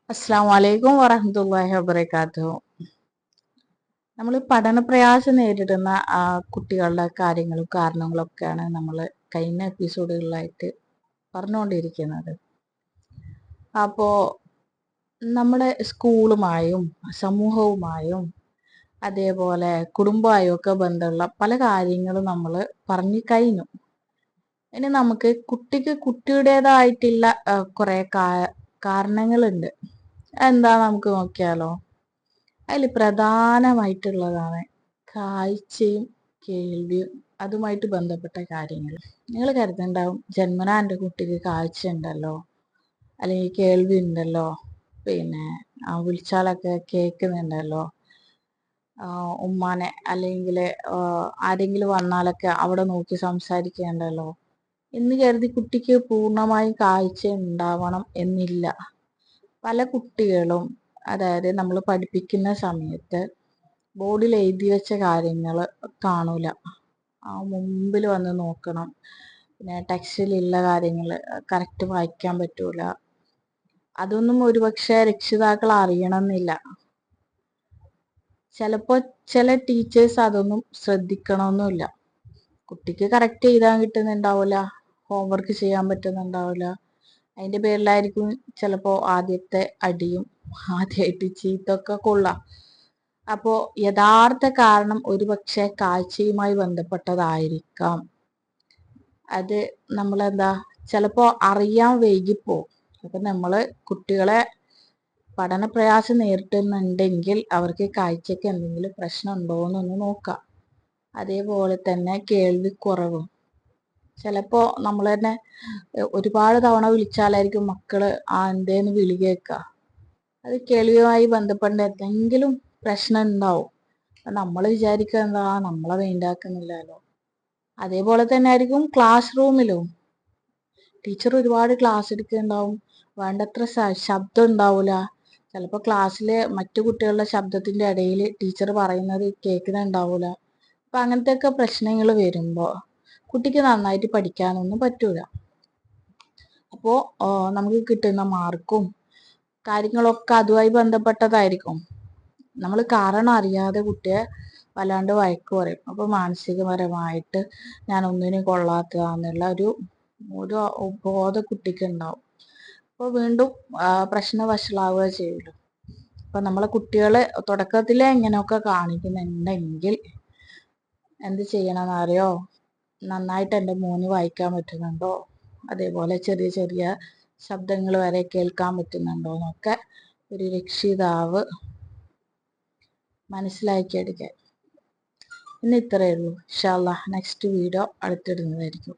അസ്സാം വലൈക്കും വറഹമത്തല്ലാഹി വബർക്കാത്തു. നമ്മൾ പഠന പ്രയാസം നേരിടുന്ന കുട്ടികളുടെ കാര്യങ്ങളും കാരണങ്ങളും ഒക്കെയാണ് നമ്മൾ കഴിഞ്ഞ എപ്പിസോഡുകളിലായിട്ട് പറഞ്ഞുകൊണ്ടിരിക്കുന്നത്. അപ്പോൾ നമ്മുടെ സ്കൂളുമായും സമൂഹവുമായും അതേപോലെ കുടുംബമായും ഒക്കെ ബന്ധമുള്ള പല കാര്യങ്ങളും നമ്മൾ പറഞ്ഞു കഴിഞ്ഞു. ഇനി നമുക്ക് കുട്ടിയുടേതായിട്ടുള്ള കുറേ കാരണങ്ങളുണ്ട്. എന്താ നമുക്ക് നോക്കിയാലോ. അതിൽ പ്രധാനമായിട്ടുള്ളതാണ് കാഴ്ചയും കേൾവിയും അതുമായിട്ട് ബന്ധപ്പെട്ട കാര്യങ്ങൾ. നിങ്ങൾ കരുതുന്നുണ്ടാവും ജന്മനാ എൻ്റെ കുട്ടിക്ക് കാഴ്ച ഉണ്ടല്ലോ, അല്ലെങ്കിൽ കേൾവി ഉണ്ടല്ലോ, പിന്നെ വിളിച്ചാലൊക്കെ കേൾക്കുന്നുണ്ടല്ലോ, ഉമ്മാനെ അല്ലെങ്കിൽ ആരെങ്കിലും വന്നാലൊക്കെ അവിടെ നോക്കി സംസാരിക്കേണ്ടല്ലോ എന്ന് കരുതി കുട്ടിക്ക് പൂർണ്ണമായും കാഴ്ച ഉണ്ടാവണം എന്നില്ല. പല കുട്ടികളും അതായത് നമ്മൾ പഠിപ്പിക്കുന്ന സമയത്ത് ബോർഡിൽ എഴുതി വെച്ച കാര്യങ്ങൾ കാണൂല, മുമ്പിൽ വന്ന് നോക്കണം. പിന്നെ ടെക്സ്റ്റിലുള്ള കാര്യങ്ങൾ കറക്റ്റ് വായിക്കാൻ പറ്റൂല. അതൊന്നും ഒരുപക്ഷെ രക്ഷിതാക്കൾ അറിയണമെന്നില്ല. ചിലപ്പോൾ ചില ടീച്ചേഴ്സ് അതൊന്നും ശ്രദ്ധിക്കണമെന്നില്ല. കുട്ടിക്ക് കറക്റ്റ് എഴുതാൻ കിട്ടുന്നുണ്ടാവില്ല, ഹോംവർക്ക് ചെയ്യാൻ പറ്റുന്നുണ്ടാവില്ല. അതിൻ്റെ പേരിലായിരിക്കും ചിലപ്പോൾ ആദ്യത്തെ അടിയും ആദ്യമായിട്ട് ചീത്തൊക്കെ കൊള്ളാം. അപ്പോൾ യഥാർത്ഥ കാരണം ഒരുപക്ഷെ കാഴ്ചയുമായി ബന്ധപ്പെട്ടതായിരിക്കാം. അത് നമ്മളെന്താ ചിലപ്പോൾ അറിയാൻ വൈകിപ്പോവും. അപ്പം നമ്മൾ കുട്ടികളെ പഠന പ്രയാസം നേരിട്ടുന്നുണ്ടെങ്കിൽ അവർക്ക് കാഴ്ചയ്ക്ക് എന്തെങ്കിലും പ്രശ്നം ഉണ്ടോ എന്നൊന്ന് നോക്കാം. അതേപോലെ തന്നെ കേൾവിക്കുറവും. ചിലപ്പോൾ നമ്മൾ തന്നെ ഒരുപാട് തവണ വിളിച്ചാലായിരിക്കും മക്കള് എന്തേന്ന് വിളി കേൾക്കുക. അത് കേൾവിയുമായി ബന്ധപ്പെട്ട എന്തെങ്കിലും പ്രശ്നം ഉണ്ടാവും. നമ്മൾ വിചാരിക്കുക എന്താ നമ്മളെ മൈൻഡാക്കുന്നില്ലല്ലോ. അതേപോലെ തന്നെ ആയിരിക്കും ക്ലാസ് റൂമിലും. ടീച്ചർ ഒരുപാട് ക്ലാസ് എടുക്കുന്നുണ്ടാവും, വേണ്ടത്ര ശബ്ദം ഉണ്ടാവില്ല. ചിലപ്പോൾ ക്ലാസ്സിലെ മറ്റു കുട്ടികളുടെ ശബ്ദത്തിന്റെ ഇടയിൽ ടീച്ചർ പറയുന്നത് കേൾക്കുന്നുണ്ടാവില്ല. അപ്പൊ അങ്ങനത്തെ പ്രശ്നങ്ങൾ വരുമ്പോൾ കുട്ടിക്ക് നന്നായിട്ട് പഠിക്കാനൊന്നും പറ്റൂല. അപ്പോൾ നമുക്ക് കിട്ടുന്ന മാർക്കും കാര്യങ്ങളൊക്കെ അതുമായി ബന്ധപ്പെട്ടതായിരിക്കും. നമ്മൾ കാരണം അറിയാതെ കുട്ടിയെ വല്ലാണ്ട് വഴക്ക് പറയും. അപ്പോൾ മാനസികപരമായിട്ട് ഞാൻ ഒന്നിനും കൊള്ളാത്തതാന്നുള്ള ഒരു ബോധം കുട്ടിക്ക് ഉണ്ടാവും. അപ്പോൾ വീണ്ടും പ്രശ്നം വഷളാവുക ചെയ്യുള്ളൂ. അപ്പൊ നമ്മളെ കുട്ടികളെ തുടക്കത്തിലെ ഇങ്ങനെയൊക്കെ കാണിക്കുന്നുണ്ടെങ്കിൽ എന്ത് ചെയ്യണമെന്നറിയോ. നന്നായിട്ട് എൻ്റെ മോന് വായിക്കാൻ പറ്റുന്നുണ്ടോ, അതേപോലെ ചെറിയ ചെറിയ ശബ്ദങ്ങൾ വരെ കേൾക്കാൻ പറ്റുന്നുണ്ടോ എന്നൊക്കെ ഒരു രക്ഷിതാവ് മനസ്സിലാക്കിയെടുക്കാൻ. ഇന്ന് ഇത്രയേ ഉള്ളൂ. ഇൻഷാ അല്ലാഹ് നെക്സ്റ്റ് വീഡിയോ അടുത്തിടുന്നതായിരിക്കും.